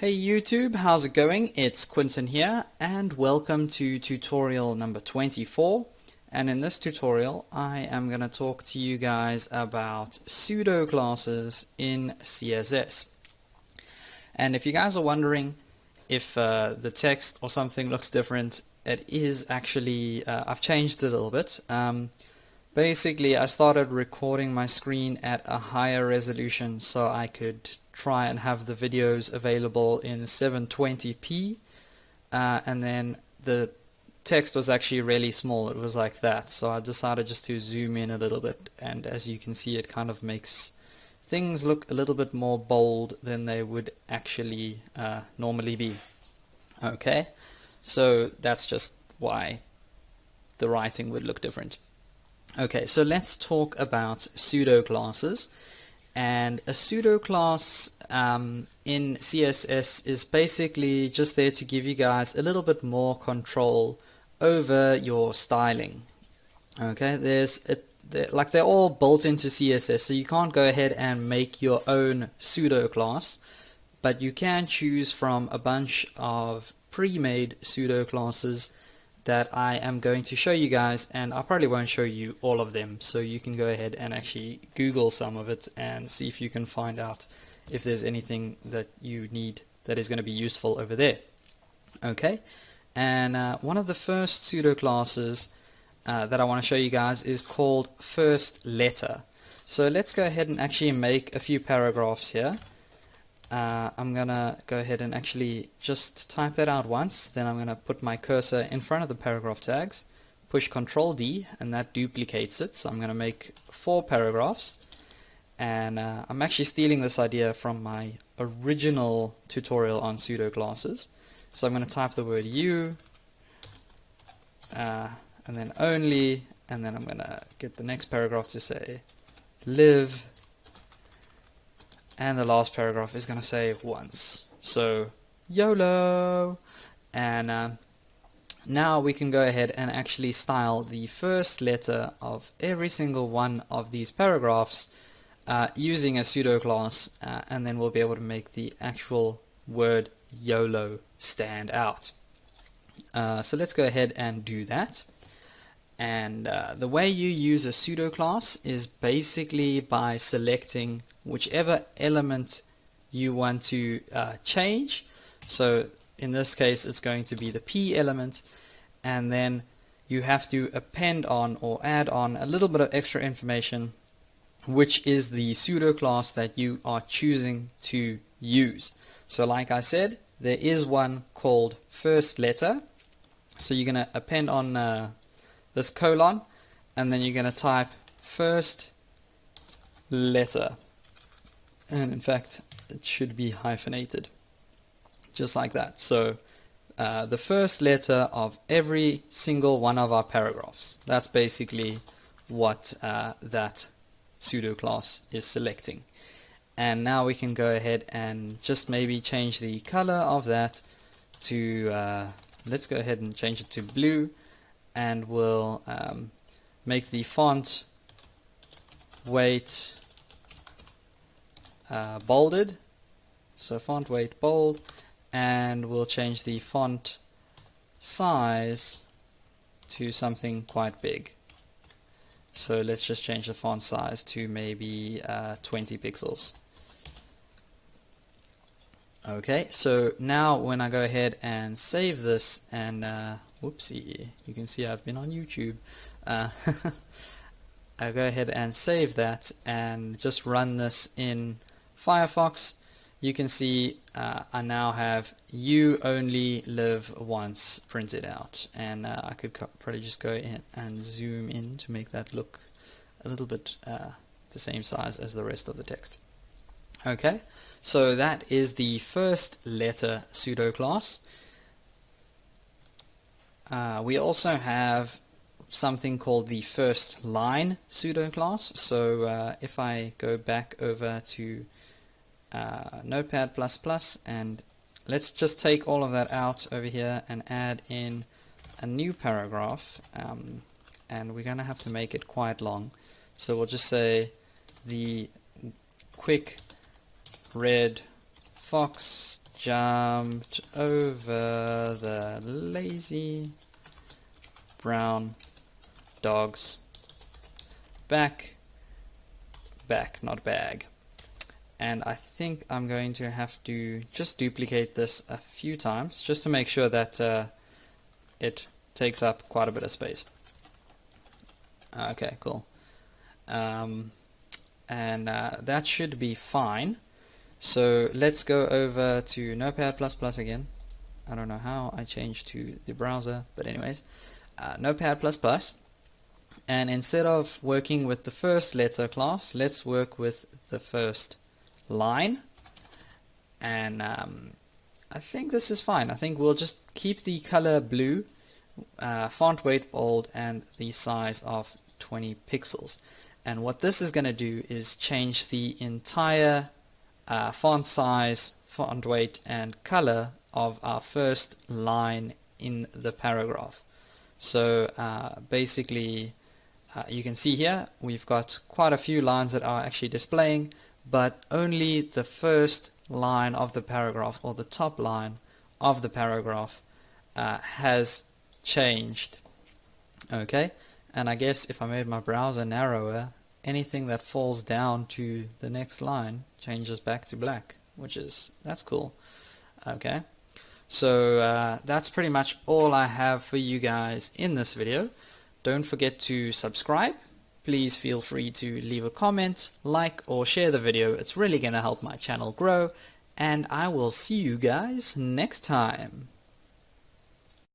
Hey YouTube, how's it going? It's Quinton here and welcome to tutorial number 24. And in this tutorial I am going to talk to you guys about pseudo classes in CSS. And if you guys are wondering if the text or something looks different, it is actually, I've changed it a little bit. Basically I started recording my screen at a higher resolution so I could try and have the videos available in 720p, and then the text was actually really small. It was like that, so I decided just to zoom in a little bit, and as you can see it kind of makes things look a little bit more bold than they would actually normally be. Okay, so that's just why the writing would look different. Okay, so let's talk about pseudo classes. And a pseudo class in CSS is basically just there to give you guys a little bit more control over your styling. Okay, they're all built into CSS, so you can't go ahead and make your own pseudo class, but you can choose from a bunch of pre-made pseudo classes that I am going to show you guys, and I probably won't show you all of them, so you can go ahead and actually Google some of it and see if you can find out if there's anything that you need that is going to be useful over there. Okay, and one of the first pseudo classes that I want to show you guys is called first letter. So let's go ahead and actually make a few paragraphs here. I'm gonna go ahead and actually just type that out once, then I'm gonna put my cursor in front of the paragraph tags, push Ctrl D, and that duplicates it. So I'm gonna make 4 paragraphs, and I'm actually stealing this idea from my original tutorial on pseudo classes. So I'm gonna type the word you, and then only, and then I'm gonna get the next paragraph to say live, and the last paragraph is going to say once. So YOLO! And now we can go ahead and actually style the first letter of every single one of these paragraphs using a pseudo class, and then we'll be able to make the actual word YOLO stand out. So let's go ahead and do that. And the way you use a pseudo class is basically by selecting whichever element you want to change. So in this case it's going to be the P element, and then you have to append on or add on a little bit of extra information, which is the pseudo class that you are choosing to use. So like I said, there is one called first letter, so you're going to append on this colon, and then you're going to type first letter, and in fact it should be hyphenated just like that. So the first letter of every single one of our paragraphs, that's basically what that pseudo class is selecting. And now we can go ahead and just maybe change the color of that to let's go ahead and change it to blue, and we'll make the font weight bolded, so font weight bold, and we'll change the font size to something quite big. So let's just change the font size to maybe 20 pixels. Okay, so now when I go ahead and save this, and whoopsie, you can see I've been on YouTube. I go ahead and save that and just run this in Firefox. You can see I now have you only live once printed out, and I could probably just go in and zoom in to make that look a little bit the same size as the rest of the text. Okay, so that is the first letter pseudo class. We also have something called the first line pseudo class. So if I go back over to Notepad++, and let's just take all of that out over here and add in a new paragraph, and we're going to have to make it quite long. So we'll just say the quick red fox jumped over the lazy brown dog's back, not bag. And I think I'm going to have to just duplicate this a few times just to make sure that it takes up quite a bit of space. Okay, cool. And that should be fine. So let's go over to Notepad++ again. I don't know how I changed to the browser, but anyways, Notepad++. And instead of working with the first letter class, let's work with the first line. And I think this is fine. I think we'll just keep the color blue, font weight bold, and the size of 20 pixels. And what this is going to do is change the entire font size, font weight, and color of our first line in the paragraph. So basically, you can see here we've got quite a few lines that are actually displaying, but only the first line of the paragraph, or the top line of the paragraph, has changed. Okay, and I guess if I made my browser narrower, anything that falls down to the next line changes back to black, that's cool. Okay, so that's pretty much all I have for you guys in this video. Don't forget to subscribe. Please feel free to leave a comment, like, or share the video. It's really going to help my channel grow, and I will see you guys next time.